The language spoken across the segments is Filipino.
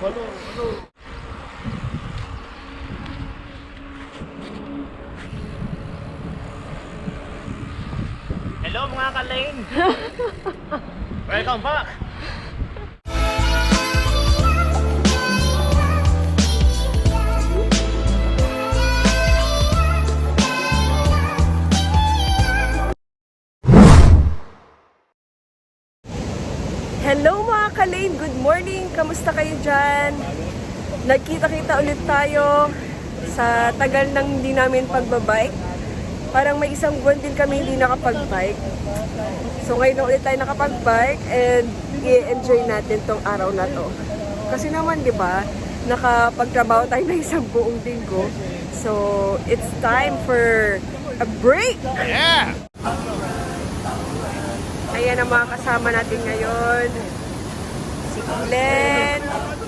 Hello mga ka-lane! Welcome back! Hello mga ka-lane! Good morning! Kamusta kayo dyan? Nagkita-kita ulit tayo sa tagal nang hindi namin pagbabike. Parang may isang buwan din kami hindi nakapag-bike. So ngayon ulit tayo nakapag-bike and i-enjoy natin tong araw na to. Kasi naman, di ba, nakapagtrabaho tayo na isang buong linggo. So it's time for a break! Yeah! Ayan ang mga kasama natin ngayon. Si Glenn,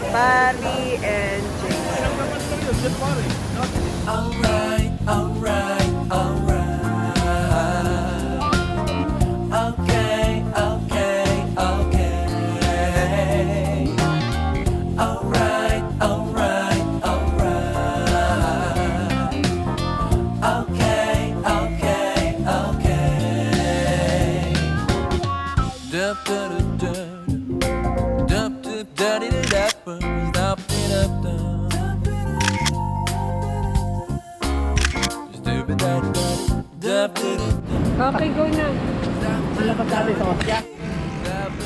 Barry, and James. Alright, alright, alright. Okay, okay, okay. Alright, alright, alright. Okay, okay, okay. Dup dup dup dup dup dup dup dup dup. Okay, go na.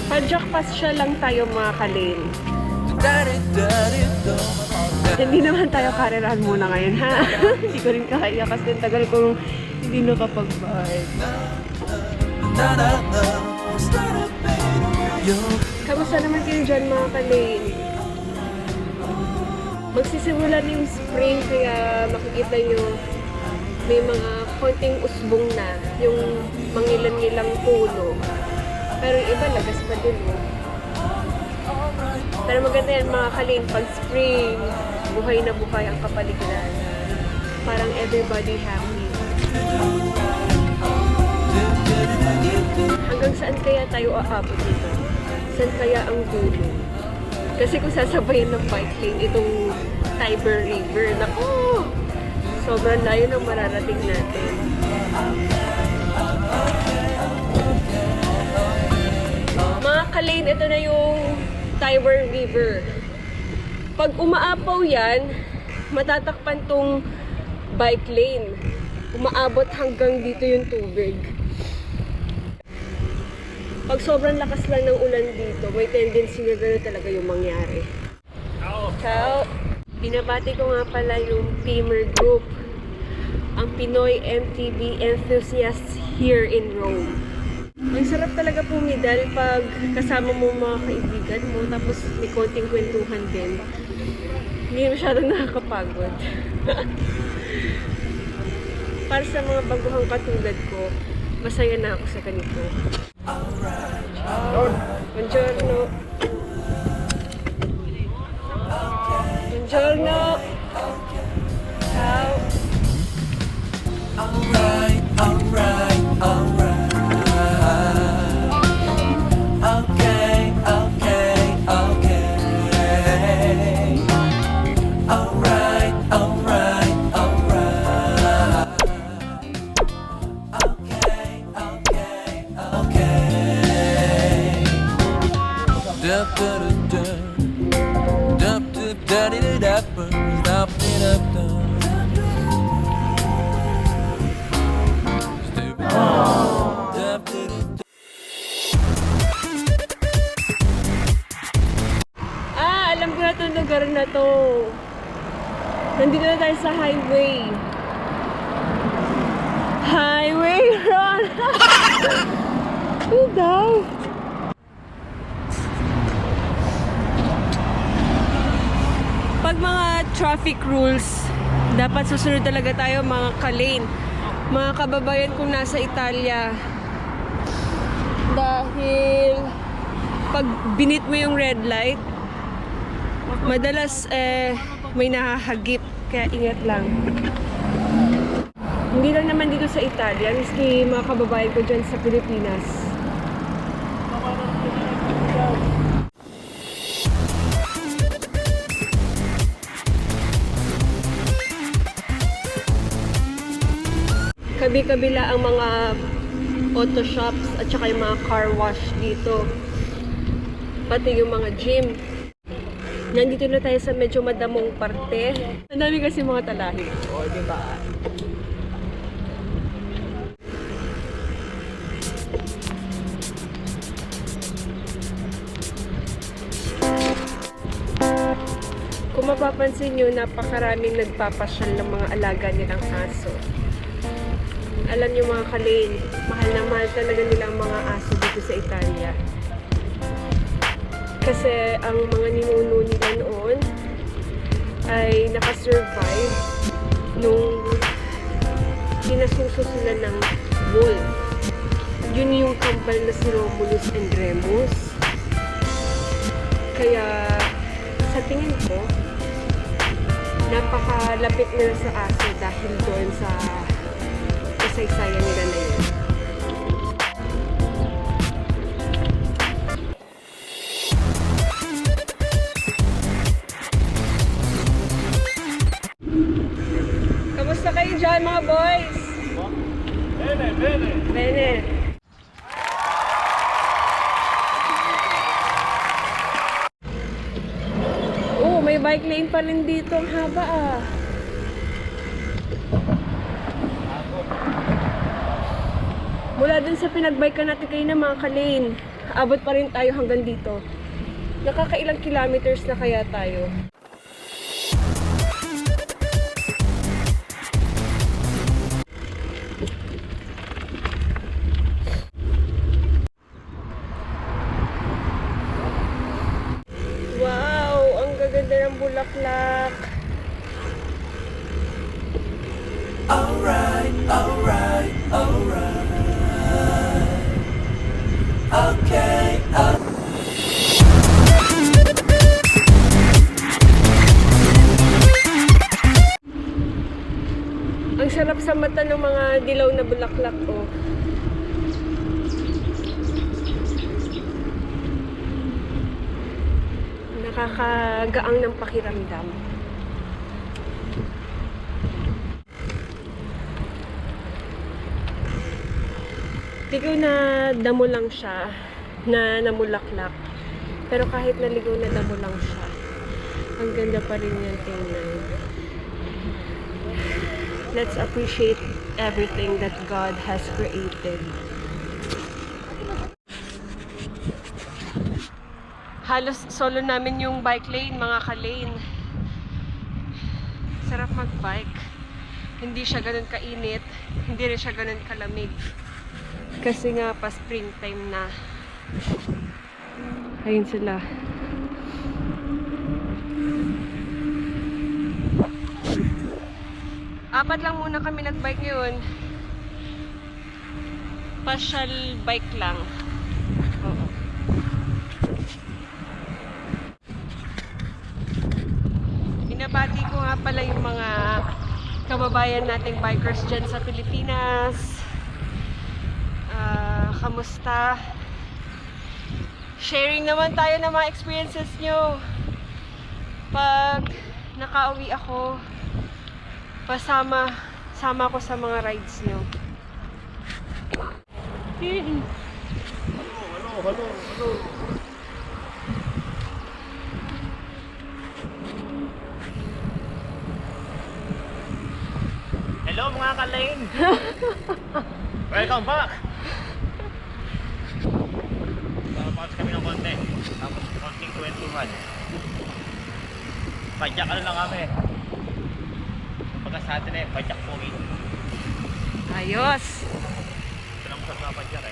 Padjak pass siya lang tayo mga ka-lane. Hindi naman tayo karerahan muna ngayon, ha? Hindi ko rin kaya kasi tagal kong hindi nakapag-bike. Kamusta naman kayo dyan mga ka-lane? Magsisimula na yung spring kaya makikita nyo may mga konting usbong na yung mangilan-ngilang puno. Pero yung iba lagas pa din. Pero maganda yan mga ka-lane pag spring, buhay na buhay ang kapaligiran. Parang everybody happy. Hanggang saan kaya tayo aabot dito? Saan kaya ang dulo? Kasi kung sasabayan ng bike lane itong Tiber River, naku! Sobrang layo ng mararating natin. Mga ka-lane, ito na yung Tiber River. Pag umaapaw yan, matatakpan tong bike lane. Umaabot hanggang dito yung tubig. Pag sobrang lakas lang ng ulan dito, may tendency na gano'n talaga yung mangyari. Ciao! Binabati ko nga pala yung Tiber group, ang Pinoy MTB enthusiasts here in Rome. Ang sarap talaga pumidal pag kasama mo mga kaibigan mo, tapos may konting kwentuhan din. Hindi masyadong nakakapagod. Para sa mga baguhang katulad ko, masaya na ako sa ganito. Buongiorno. Buongiorno. Ciao. Alright, alright, alright. Okay, okay, okay. Alright, alright, alright. Okay, okay, okay. Dup dup dup dup dup dup dup dup dup dup. Alam ko na itong lugar na to. Nandito na tayo sa highway. Highway run! Ano daw? Pag mga traffic rules, dapat susunod talaga tayo mga ka-lane. Mga kababayan kong nasa Italia. Dahil pag binit mo yung red light, madalas may nahahagip, kaya ingat lang. Hindi lang naman dito sa Italia, miski mga kababayan ko dyan sa Pilipinas. Kabi-kabila ang mga auto shops at saka yung mga car wash dito. Pati yung mga gym. Nandito na tayo sa medyo madamong parte. Ang dami kasi mga talahi. O, diba? Kung mapapansin nyo, napakaraming nagpapasyal ng mga alaga nilang aso. Alam nyo mga kalin, mahal na mahal talaga nilang mga aso dito sa Italia. Kasi ang mga ninuno nila noon ay nakasurvive nung kinasuso sila ng wolf. Yun yung kambal na si Romulus and Remus. Kaya sa tingin ko, napakalapit nila sa aso dahil doon sa kasaysayan nila na yun. Kamusta kayo dyan mga boys? Bene, bene. Bene. Oh, may bike lane pa rin dito. Ang haba ah. Mula dun sa pinagbike natin kayo na mga kalane, abot pa rin tayo hanggang dito. Nakakailang kilometers na kaya tayo. Wow! Ang gaganda ng bulaklak. Alright, alright, alright. Okay, Ang sarap sa mata ng mga dilaw na bulaklak, oh. Nakakagaang ng pakiramdam. Ligaw na damo lang siya, na namulaklak. Pero kahit naligaw na damo lang siya, ang ganda pa rin yan tingnan. Let's appreciate everything that God has created. Halos solo namin yung bike lane, mga ka-lane. Sarap mag-bike. Hindi siya ganun kainit, hindi rin siya ganun kalamig. Kasi nga pa springtime na. Ayun sila. Apat lang muna kami nag-bike ngayon. Pasyal bike lang. Oo. Binabati ko nga pala yung mga kababayan nating bikers dyan sa Pilipinas. Kamusta? Sharing naman tayo ng mga experiences nyo. Pag nakauwi ako, sama ko sa mga rides nyo. Hello. Hello mga ka-lane. Welcome back. Pause kami ng konti. Tapos konting kwentuhan. Padyak ano lang kami. Pagka sa atin padyak po rin. Ayos! Ito lang sa mga padyak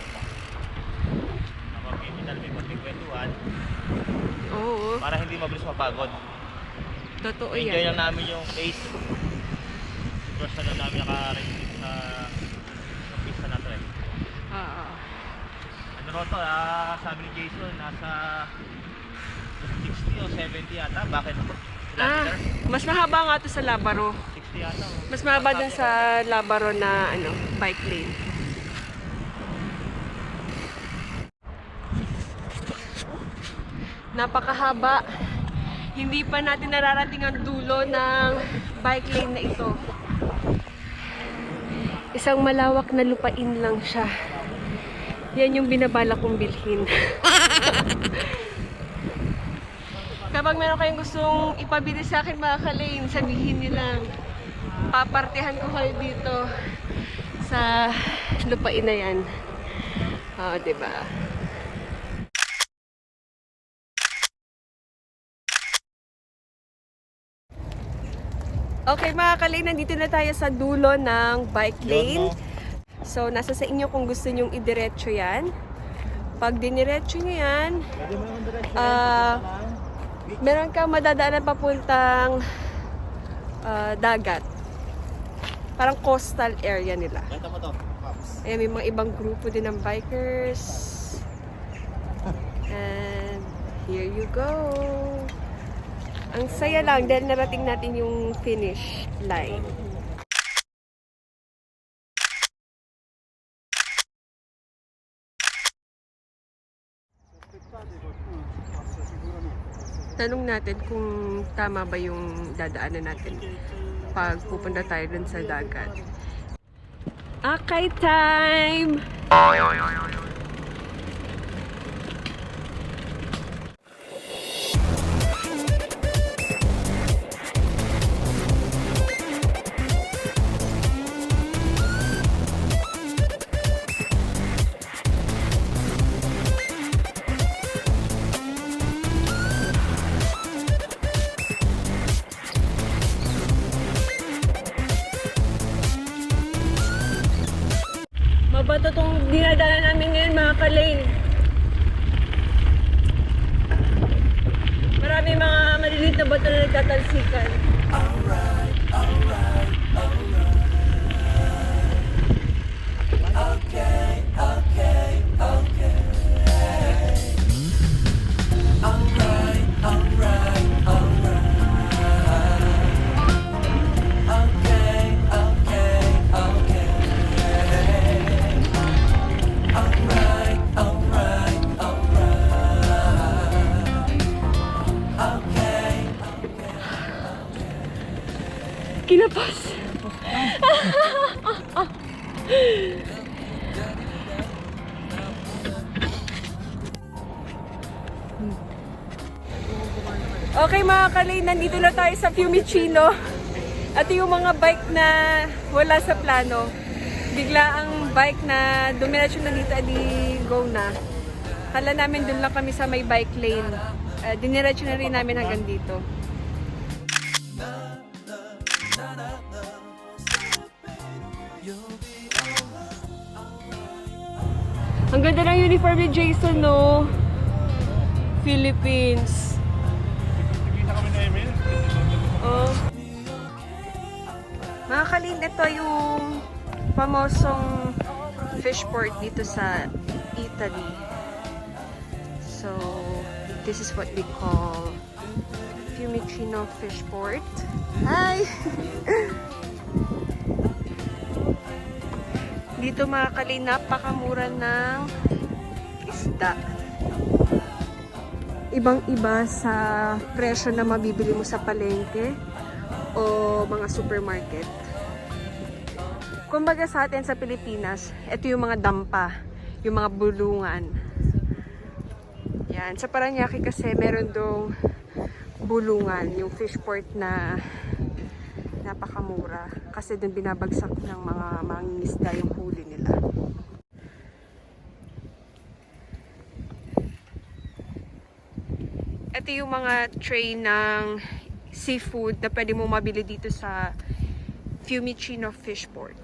Napapimital may konting kwentuhan. Oo. Para hindi mabilis mapagod. Totoo Enjoy yan. lang namin yung pace. First na lang namin naka-ride sa pista na to Oo. Ano to, sabi ni Jason, nasa 60 o 70 yata. Bakit? Ah, mas mahaba nga ito sa Labaro. 60 yata. Mas mahaba dun sa Labaro na bike lane. Napakahaba. Hindi pa natin nararating ang dulo ng bike lane na ito. Isang malawak na lupain lang siya. Yan yung binabala kong bilhin. Kapag meron kayong gustong ipabili sa akin mga ka-lane, sabihin niyo lang. Papartihan ko kayo dito sa lupain na yan. Oo, diba? Okay mga ka-lane, nandito na tayo sa dulo ng bike lane. So, nasa sa inyo kung gusto nyong idiretso yan. Pag diniretso nyo yan, meron kang madadaanan papuntang dagat. Parang coastal area nila. Ayan, may mga ibang grupo din ng bikers. And here you go. Ang saya lang dahil narating natin yung finish line. Tanong natin kung tama ba yung dadaanan natin pag pupunta tayo dun sa dagat. Akay time! Mabato tong dinadala namin ngayon mga ka-lane. Marami mga maliliit na bato na nagtatalsikan. Kinapas. Okay mga ka-lane, nandito na tayo sa Fiumicino. At yung mga bike na wala sa plano. Bigla ang bike na dumiretso na dito, adi go na. Hala namin dun lang kami sa may bike lane. Diniretso na rin namin hanggang dito. Ang ganda ng uniform ni Jason, no? Philippines. Oh. Mga ka-lane, ito yung famosong fish port dito sa Italy. So, this is what we call Fiumicino Fish Port. Hi! Dito mga ka-lane, napakamura ng isda. Ibang-iba sa presyo na mabibili mo sa palengke o mga supermarket. Kumbaga sa atin sa Pilipinas, ito yung mga dampa, yung mga bulungan. Yan. Sa Paranaque kasi meron dong bulungan, yung fish port na napakamura. Kasi dun binabagsak ng mga mangingisda yung huli nila. Ito yung mga tray ng seafood na pwede mo mabili dito sa Fiumicino Fish Port.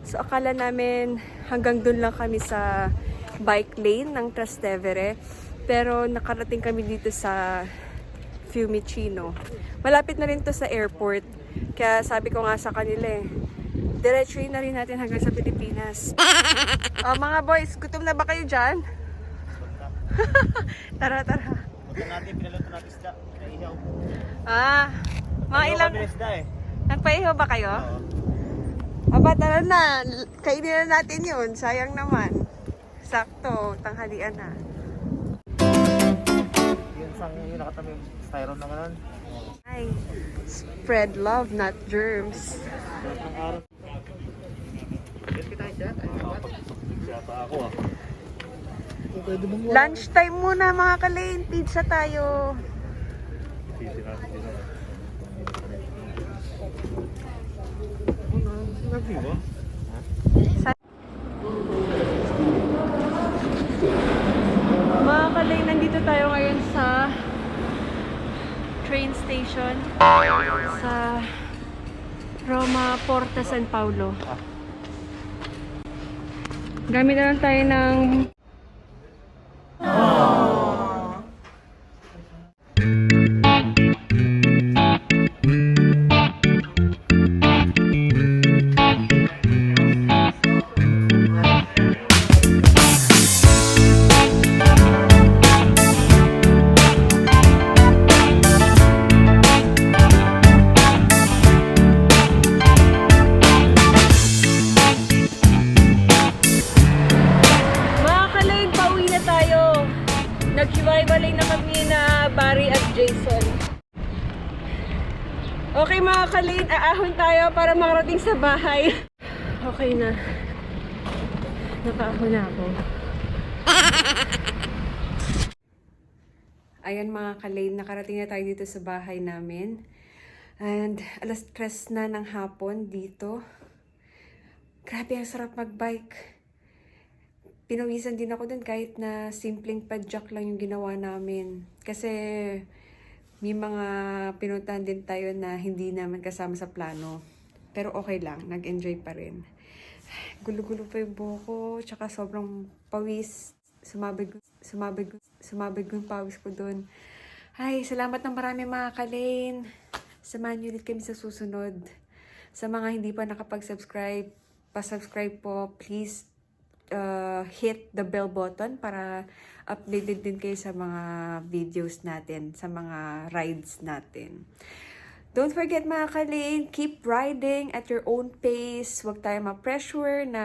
So akala namin hanggang dun lang kami sa bike lane ng Trastevere. Pero nakarating kami dito sa Fiumicino. Malapit na rin to sa airport. Kaya sabi ko nga sa kanila diretso na rin natin hanggang sa Pilipinas. Mga boys, gutom na ba kayo dyan? Tara, tara. Punta natin, pinalito natin isda. Naihaw. Mga ilang... isda eh. Nagpaihaw ba kayo? Oo. Aba, tara na. Kainin na natin yun. Sayang naman. Sakto, tanghalian na. Yun sang yung nakatami yung styrofoam naman nun. Ay, spread love, not germs. Ang araw. Lunchtime muna mga Kalain. Pizza tayo. Mga Kalain, nandito tayo ngayon sa train station sa Roma, Porta, San Paulo. Gamit na lang tayo ng naghiwalay na kami na Barry at Jason. Okay mga Kalain, aahon tayo para makarating sa bahay. Okay na. Nakaahon na ako. Ayan mga Kalain, nakarating na tayo dito sa bahay namin. And alas 3 na ng hapon dito. Grabe, ang sarap magbike. Pinawisan din ako dun kahit na simpleng padjak lang yung ginawa namin. Kasi may mga pinuntahan din tayo na hindi naman kasama sa plano. Pero okay lang, nag-enjoy pa rin. Gulo-gulo pa yung buhok ko, tsaka sobrang pawis. Sumabig yung pawis ko dun. Ay, salamat ng marami mga Kalain. Samahan niyo ulit kami sa susunod. Sa mga hindi pa nakapag-subscribe, pa-subscribe po, please hit the bell button para updated din kayo sa mga videos natin, sa mga rides natin. Don't forget mga Kalain, keep riding at your own pace. Huwag tayo ma-pressure na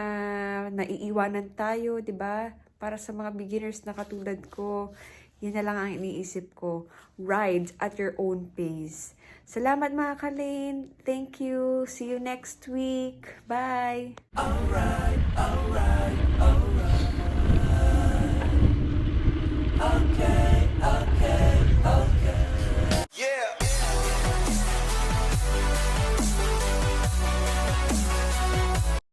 naiiwanan tayo, 'di ba? Para sa mga beginners na katulad ko, yun na lang ang iniisip ko. Ride at your own pace. Salamat mga Kalain. Thank you. See you next week. Bye. Alright, alright.